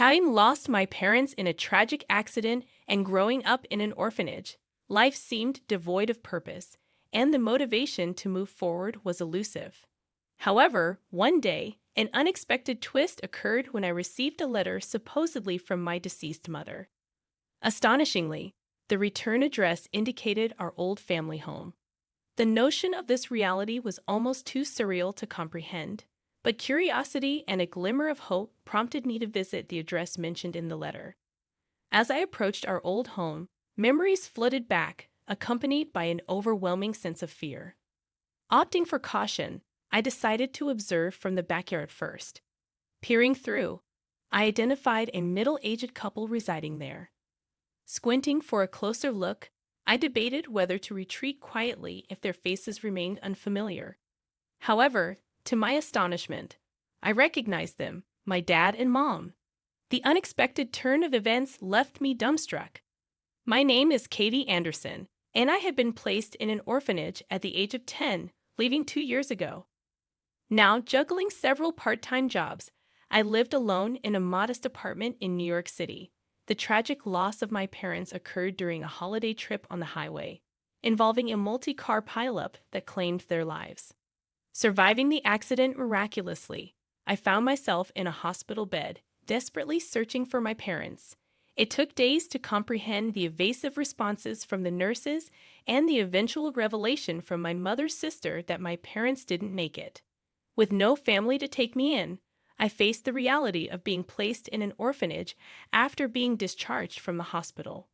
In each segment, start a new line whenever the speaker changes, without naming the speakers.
Having lost my parents in a tragic accident and growing up in an orphanage, life seemed devoid of purpose, and the motivation to move forward was elusive. However, one day, an unexpected twist occurred when I received a letter supposedly from my deceased mother. Astonishingly, the return address indicated our old family home. The notion of this reality was almost too surreal to comprehend, but curiosity and a glimmer of hope prompted me to visit the address mentioned in the letter. As I approached our old home, memories flooded back, accompanied by an overwhelming sense of fear. Opting for caution, I decided to observe from the backyard first. Peering through, I identified a middle-aged couple residing there. Squinting for a closer look, I debated whether to retreat quietly if their faces remained unfamiliar. However, to my astonishment, I recognized them, my dad and mom. The unexpected turn of events left me dumbstruck. My name is Katie Anderson, and I had been placed in an orphanage at the age of 10, leaving 2 years ago. Now, juggling several part-time jobs, I lived alone in a modest apartment in New York City. The tragic loss of my parents occurred during a holiday trip on the highway, involving a multi-car pileup that claimed their lives. Surviving the accident miraculously, I found myself in a hospital bed, desperately searching for my parents. It took days to comprehend the evasive responses from the nurses and the eventual revelation from my mother's sister that my parents didn't make it. With no family to take me in, I faced the reality of being placed in an orphanage after being discharged from the hospital.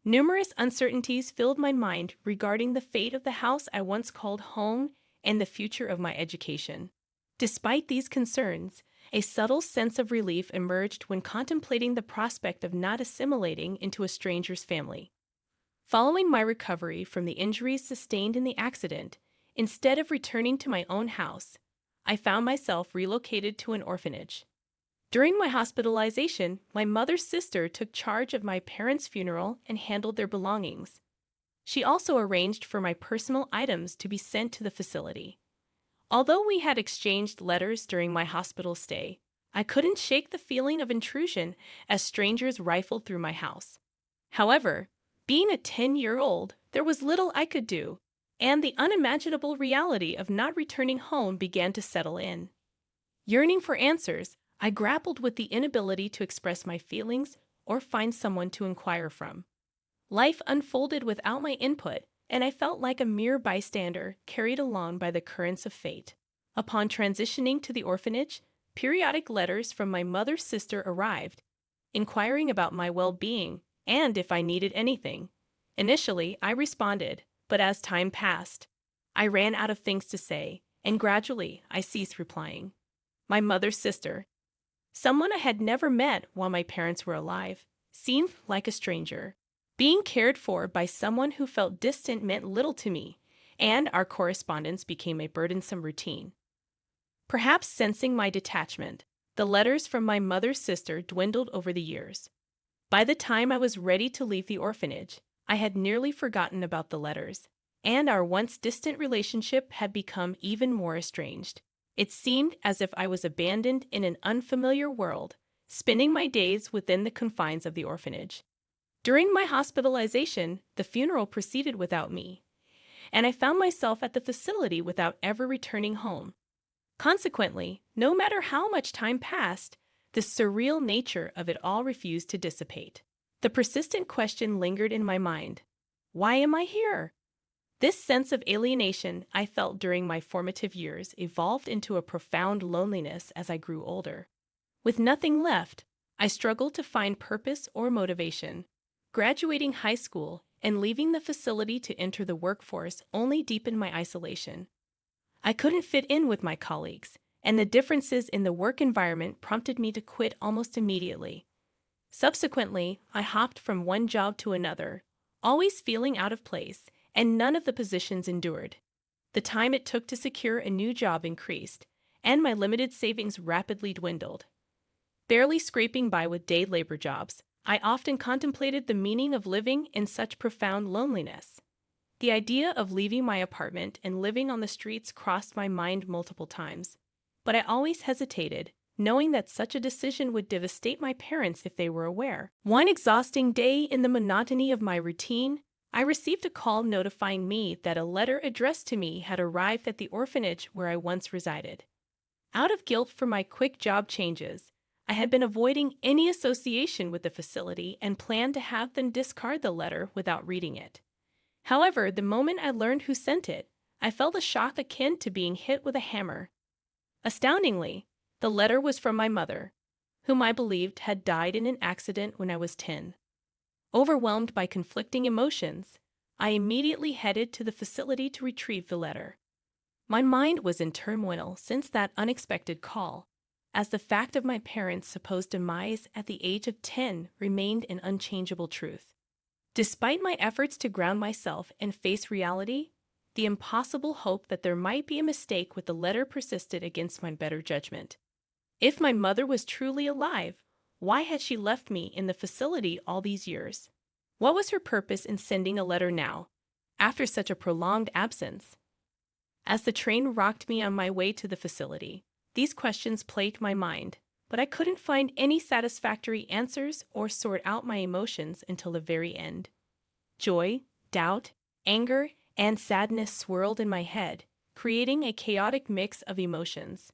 Numerous uncertainties filled my mind regarding the fate of the house I once called home and the future of my education. Despite these concerns, a subtle sense of relief emerged when contemplating the prospect of not assimilating into a stranger's family. Following my recovery from the injuries sustained in the accident, instead of returning to my own house, I found myself relocated to an orphanage. During my hospitalization, my mother's sister took charge of my parents' funeral and handled their belongings. She also arranged for my personal items to be sent to the facility. Although we had exchanged letters during my hospital stay, I couldn't shake the feeling of intrusion as strangers rifled through my house. However, being a 10-year-old, there was little I could do, and the unimaginable reality of not returning home began to settle in. Yearning for answers, I grappled with the inability to express my feelings or find someone to inquire from. Life unfolded without my input, and I felt like a mere bystander carried along by the currents of fate. Upon transitioning to the orphanage, periodic letters from my mother's sister arrived, inquiring about my well-being and if I needed anything. Initially, I responded, but as time passed, I ran out of things to say, and gradually I ceased replying. My mother's sister, someone I had never met while my parents were alive, seemed like a stranger. Being cared for by someone who felt distant meant little to me, and our correspondence became a burdensome routine. Perhaps sensing my detachment, the letters from my mother's sister dwindled over the years. By the time I was ready to leave the orphanage, I had nearly forgotten about the letters, and our once distant relationship had become even more estranged. It seemed as if I was abandoned in an unfamiliar world, spending my days within the confines of the orphanage. During my hospitalization, the funeral proceeded without me, and I found myself at the facility without ever returning home. Consequently, no matter how much time passed, the surreal nature of it all refused to dissipate. The persistent question lingered in my mind: why am I here? This sense of alienation I felt during my formative years evolved into a profound loneliness as I grew older. With nothing left, I struggled to find purpose or motivation. Graduating high school and leaving the facility to enter the workforce only deepened my isolation. I couldn't fit in with my colleagues, and the differences in the work environment prompted me to quit almost immediately. Subsequently, I hopped from one job to another, always feeling out of place, and none of the positions endured. The time it took to secure a new job increased, and my limited savings rapidly dwindled. Barely scraping by with day labor jobs, I often contemplated the meaning of living in such profound loneliness. The idea of leaving my apartment and living on the streets crossed my mind multiple times, but I always hesitated, knowing that such a decision would devastate my parents if they were aware. One exhausting day in the monotony of my routine, I received a call notifying me that a letter addressed to me had arrived at the orphanage where I once resided. Out of guilt for my quick job changes, I had been avoiding any association with the facility and planned to have them discard the letter without reading it. However, the moment I learned who sent it, I felt a shock akin to being hit with a hammer. Astoundingly, the letter was from my mother, whom I believed had died in an accident when I was 10. Overwhelmed by conflicting emotions, I immediately headed to the facility to retrieve the letter. My mind was in turmoil since that unexpected call, as the fact of my parents' supposed demise at the age of 10 remained an unchangeable truth. Despite my efforts to ground myself and face reality, the impossible hope that there might be a mistake with the letter persisted against my better judgment. If my mother was truly alive, why had she left me in the facility all these years? What was her purpose in sending a letter now, after such a prolonged absence? As the train rocked me on my way to the facility, these questions plagued my mind, but I couldn't find any satisfactory answers or sort out my emotions until the very end. Joy, doubt, anger, and sadness swirled in my head, creating a chaotic mix of emotions.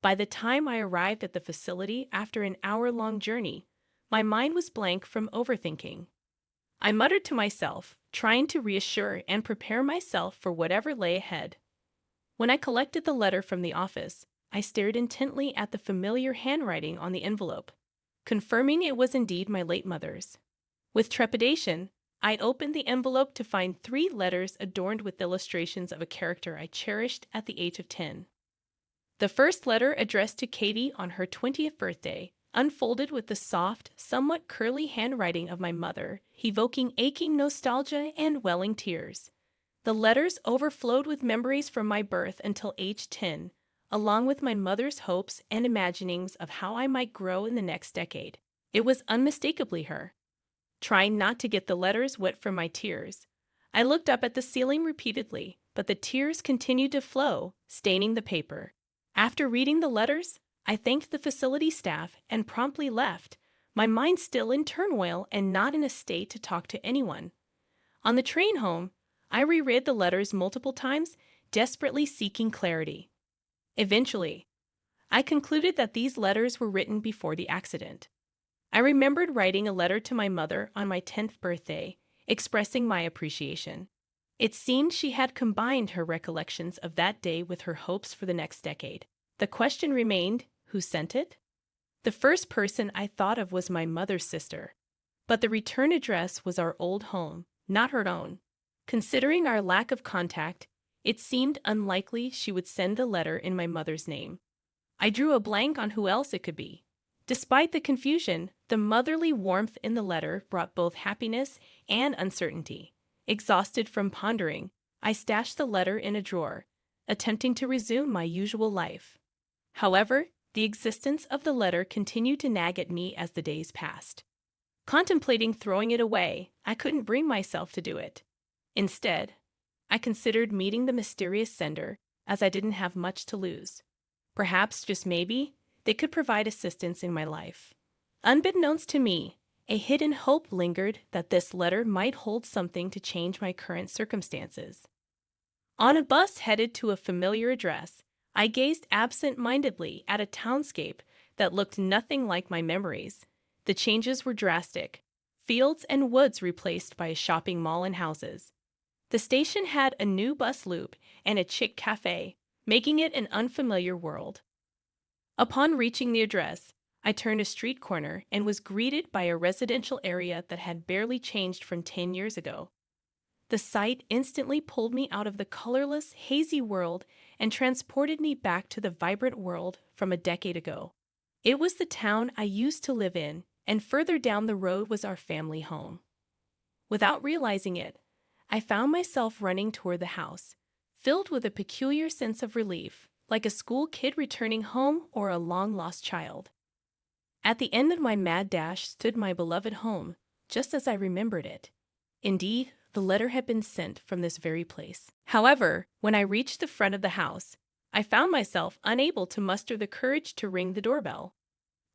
By the time I arrived at the facility after an hour-long journey, my mind was blank from overthinking. I muttered to myself, trying to reassure and prepare myself for whatever lay ahead. When I collected the letter from the office, I stared intently at the familiar handwriting on the envelope, confirming it was indeed my late mother's. With trepidation, I opened the envelope to find 3 letters adorned with illustrations of a character I cherished at the age of 10. The first letter, addressed to Katie on her 20th birthday, unfolded with the soft, somewhat curly handwriting of my mother, evoking aching nostalgia and welling tears. The letters overflowed with memories from my birth until age 10, along with my mother's hopes and imaginings of how I might grow in the next decade. It was unmistakably her. Trying not to get the letters wet from my tears, I looked up at the ceiling repeatedly, but the tears continued to flow, staining the paper. After reading the letters, I thanked the facility staff and promptly left, my mind still in turmoil and not in a state to talk to anyone. On the train home, I reread the letters multiple times, desperately seeking clarity. Eventually, I concluded that these letters were written before the accident. I remembered writing a letter to my mother on my 10th birthday, expressing my appreciation. It seemed she had combined her recollections of that day with her hopes for the next decade. The question remained, who sent it? The first person I thought of was my mother's sister, but the return address was our old home, not her own. Considering our lack of contact, it seemed unlikely she would send the letter in my mother's name. I drew a blank on who else it could be. Despite the confusion, the motherly warmth in the letter brought both happiness and uncertainty. Exhausted from pondering, I stashed the letter in a drawer, attempting to resume my usual life. However, the existence of the letter continued to nag at me as the days passed. Contemplating throwing it away, I couldn't bring myself to do it. Instead, I considered meeting the mysterious sender, as I didn't have much to lose. Perhaps, just maybe, they could provide assistance in my life. Unbeknownst to me, a hidden hope lingered that this letter might hold something to change my current circumstances. On a bus headed to a familiar address, I gazed absent-mindedly at a townscape that looked nothing like my memories. The changes were drastic. Fields and woods replaced by a shopping mall and houses. The station had a new bus loop and a chic cafe, making it an unfamiliar world. Upon reaching the address, I turned a street corner and was greeted by a residential area that had barely changed from 10 years ago. The sight instantly pulled me out of the colorless, hazy world and transported me back to the vibrant world from a decade ago. It was the town I used to live in, and further down the road was our family home. Without realizing it, I found myself running toward the house, filled with a peculiar sense of relief, like a school kid returning home or a long-lost child. At the end of my mad dash stood my beloved home, just as I remembered it. Indeed, the letter had been sent from this very place. However, when I reached the front of the house, I found myself unable to muster the courage to ring the doorbell.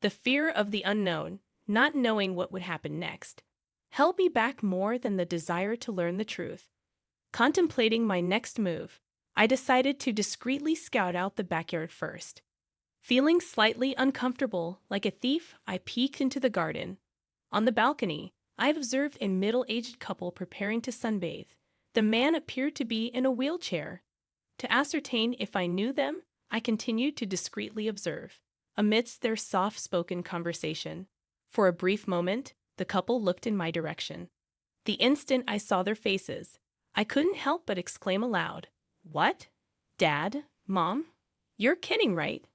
The fear of the unknown, not knowing what would happen next, held me back more than the desire to learn the truth. Contemplating my next move, I decided to discreetly scout out the backyard first. Feeling slightly uncomfortable, like a thief, I peeked into the garden. On the balcony, I observed a middle-aged couple preparing to sunbathe. The man appeared to be in a wheelchair. To ascertain if I knew them, I continued to discreetly observe, amidst their soft-spoken conversation. For a brief moment, the couple looked in my direction. The instant I saw their faces, I couldn't help but exclaim aloud, "What? Dad? Mom? You're kidding, right?"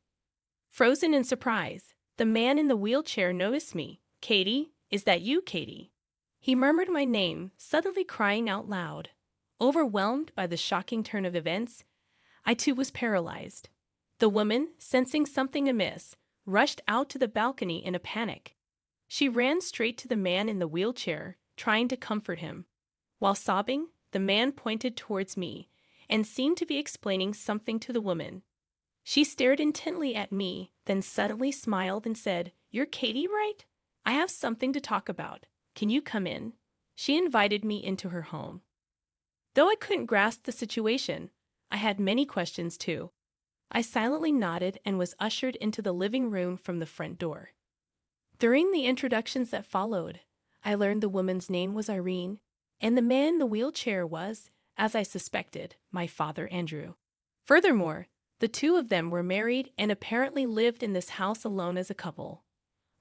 Frozen in surprise, the man in the wheelchair noticed me. "Katie, is that you, Katie?" He murmured my name, suddenly crying out loud. Overwhelmed by the shocking turn of events, I too was paralyzed. The woman, sensing something amiss, rushed out to the balcony in a panic. She ran straight to the man in the wheelchair, trying to comfort him. While sobbing, the man pointed towards me and seemed to be explaining something to the woman. She stared intently at me, then suddenly smiled and said, "You're Katie, right? I have something to talk about. Can you come in?" She invited me into her home. Though I couldn't grasp the situation, I had many questions too. I silently nodded and was ushered into the living room from the front door. During the introductions that followed, I learned the woman's name was Irene, and the man in the wheelchair was, as I suspected, my father Andrew. Furthermore, the two of them were married and apparently lived in this house alone as a couple.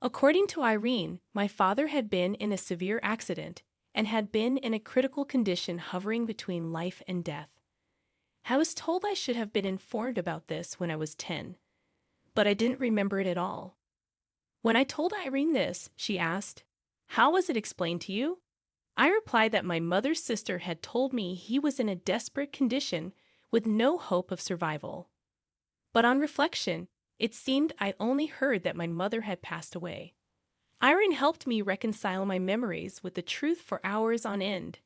According to Irene, my father had been in a severe accident and had been in a critical condition hovering between life and death. I was told I should have been informed about this when I was 10, but I didn't remember it at all. When I told Irene this, she asked, "How was it explained to you?" I replied that my mother's sister had told me he was in a desperate condition with no hope of survival. But on reflection, it seemed I only heard that my mother had passed away. Irene helped me reconcile my memories with the truth for hours on end.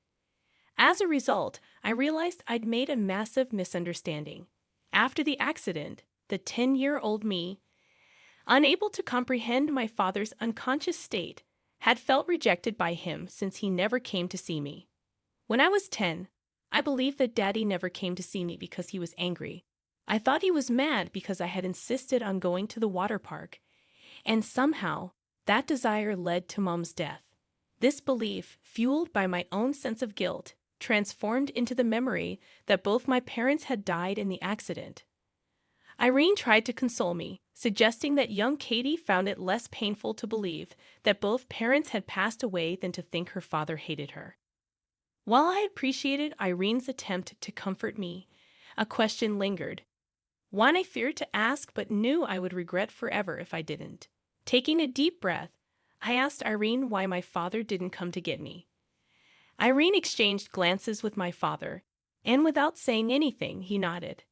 As a result, I realized I'd made a massive misunderstanding. After the accident, the 10-year-old me, unable to comprehend my father's unconscious state, had felt rejected by him since he never came to see me. When I was 10, I believed that Daddy never came to see me because he was angry. I thought he was mad because I had insisted on going to the water park, and somehow that desire led to Mom's death. This belief, fueled by my own sense of guilt, transformed into the memory that both my parents had died in the accident. Irene tried to console me, suggesting that young Katie found it less painful to believe that both parents had passed away than to think her father hated her. While I appreciated Irene's attempt to comfort me, a question lingered. One I feared to ask but knew I would regret forever if I didn't. Taking a deep breath, I asked Irene why my father didn't come to get me. Irene exchanged glances with my father, and without saying anything, he nodded.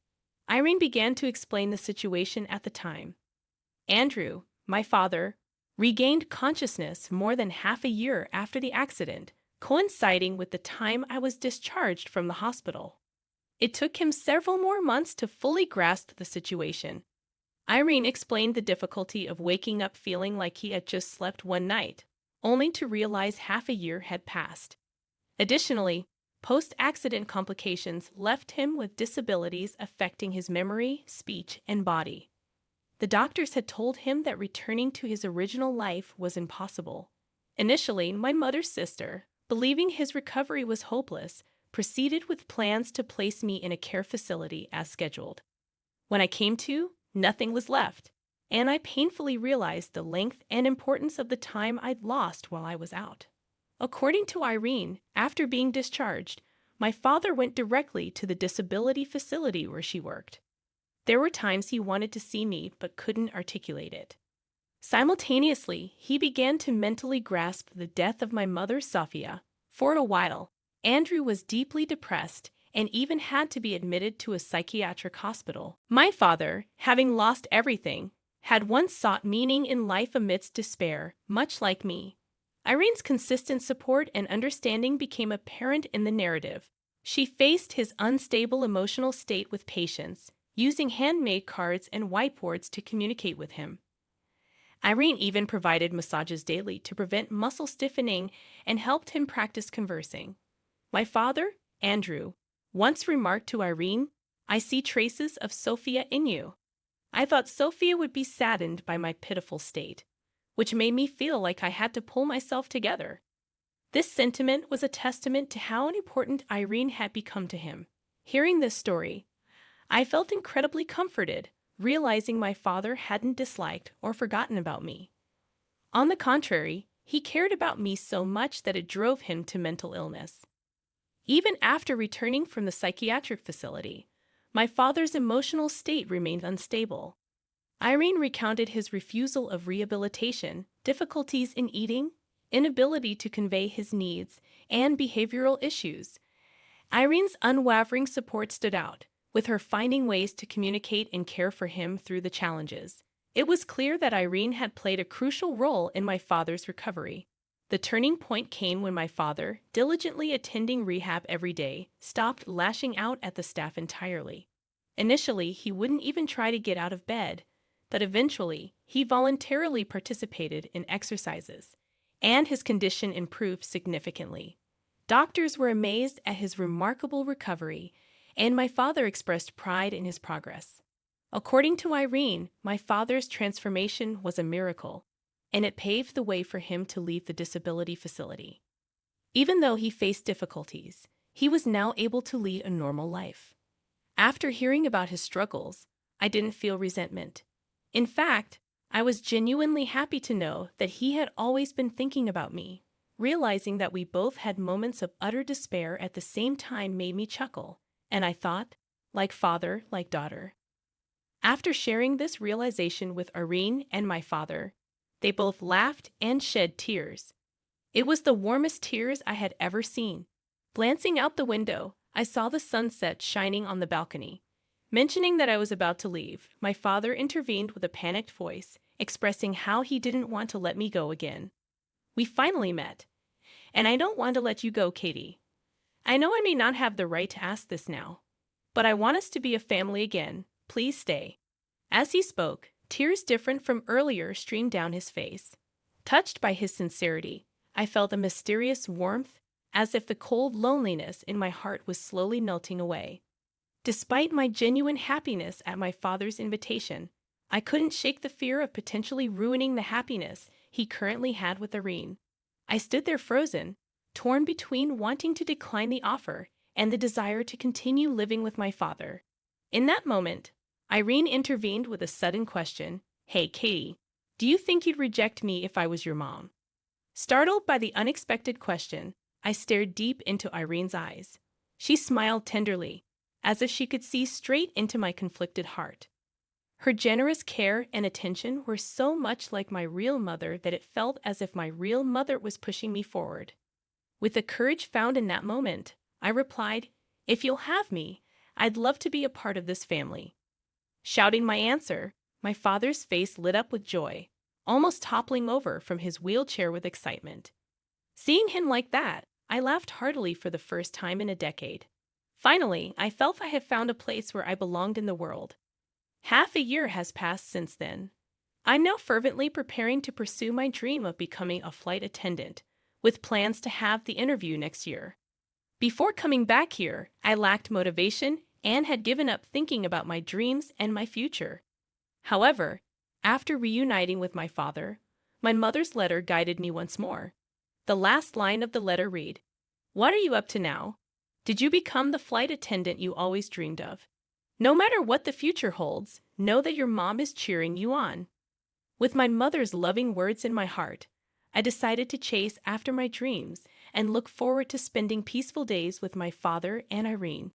Irene began to explain the situation at the time. Andrew, my father, regained consciousness more than half a year after the accident, coinciding with the time I was discharged from the hospital. It took him several more months to fully grasp the situation. Irene explained the difficulty of waking up feeling like he had just slept one night, only to realize half a year had passed. Additionally, post-accident complications left him with disabilities affecting his memory, speech, and body. The doctors had told him that returning to his original life was impossible. Initially, my mother's sister, believing his recovery was hopeless, proceeded with plans to place me in a care facility as scheduled. When I came to, nothing was left, and I painfully realized the length and importance of the time I'd lost while I was out. According to Irene, after being discharged, my father went directly to the disability facility where she worked. There were times he wanted to see me but couldn't articulate it. Simultaneously, he began to mentally grasp the death of my mother, Sophia. For a while, Andrew was deeply depressed and even had to be admitted to a psychiatric hospital. My father, having lost everything, had once sought meaning in life amidst despair, much like me. Irene's consistent support and understanding became apparent in the narrative. She faced his unstable emotional state with patience, using handmade cards and whiteboards to communicate with him. Irene even provided massages daily to prevent muscle stiffening and helped him practice conversing. My father, Andrew, once remarked to Irene, "I see traces of Sophia in you." I thought Sophia would be saddened by my pitiful state, which made me feel like I had to pull myself together. This sentiment was a testament to how important Irene had become to him. Hearing this story, I felt incredibly comforted, realizing my father hadn't disliked or forgotten about me. On the contrary, he cared about me so much that it drove him to mental illness. Even after returning from the psychiatric facility, my father's emotional state remained unstable. Irene recounted his refusal of rehabilitation, difficulties in eating, inability to convey his needs, and behavioral issues. Irene's unwavering support stood out, with her finding ways to communicate and care for him through the challenges. It was clear that Irene had played a crucial role in my father's recovery. The turning point came when my father, diligently attending rehab every day, stopped lashing out at the staff entirely. Initially, he wouldn't even try to get out of bed, but eventually, he voluntarily participated in exercises, and his condition improved significantly. Doctors were amazed at his remarkable recovery, and my father expressed pride in his progress. According to Irene, my father's transformation was a miracle, and it paved the way for him to leave the disability facility. Even though he faced difficulties, he was now able to lead a normal life. After hearing about his struggles, I didn't feel resentment. In fact, I was genuinely happy to know that he had always been thinking about me. Realizing that we both had moments of utter despair at the same time made me chuckle, and I thought, like father, like daughter. After sharing this realization with Irene and my father, they both laughed and shed tears. It was the warmest tears I had ever seen. Glancing out the window, I saw the sunset shining on the balcony. Mentioning that I was about to leave, my father intervened with a panicked voice, expressing how he didn't want to let me go again. We finally met. And I don't want to let you go, Katie. I know I may not have the right to ask this now, but I want us to be a family again. Please stay. As he spoke, tears different from earlier streamed down his face. Touched by his sincerity, I felt a mysterious warmth, as if the cold loneliness in my heart was slowly melting away. Despite my genuine happiness at my father's invitation, I couldn't shake the fear of potentially ruining the happiness he currently had with Irene. I stood there frozen, torn between wanting to decline the offer and the desire to continue living with my father. In that moment, Irene intervened with a sudden question. "Hey, Katie, do you think you'd reject me if I was your mom?" Startled by the unexpected question, I stared deep into Irene's eyes. She smiled tenderly, as if she could see straight into my conflicted heart. Her generous care and attention were so much like my real mother that it felt as if my real mother was pushing me forward. With the courage found in that moment, I replied, "If you'll have me, I'd love to be a part of this family." Shouting my answer, my father's face lit up with joy, almost toppling over from his wheelchair with excitement. Seeing him like that, I laughed heartily for the first time in a decade. Finally, I felt I had found a place where I belonged in the world. Half a year has passed since then. I'm now fervently preparing to pursue my dream of becoming a flight attendant, with plans to have the interview next year. Before coming back here, I lacked motivation and had given up thinking about my dreams and my future. However, after reuniting with my father, my mother's letter guided me once more. The last line of the letter read, "What are you up to now? Did you become the flight attendant you always dreamed of? No matter what the future holds, know that your mom is cheering you on." With my mother's loving words in my heart, I decided to chase after my dreams and look forward to spending peaceful days with my father and Irene.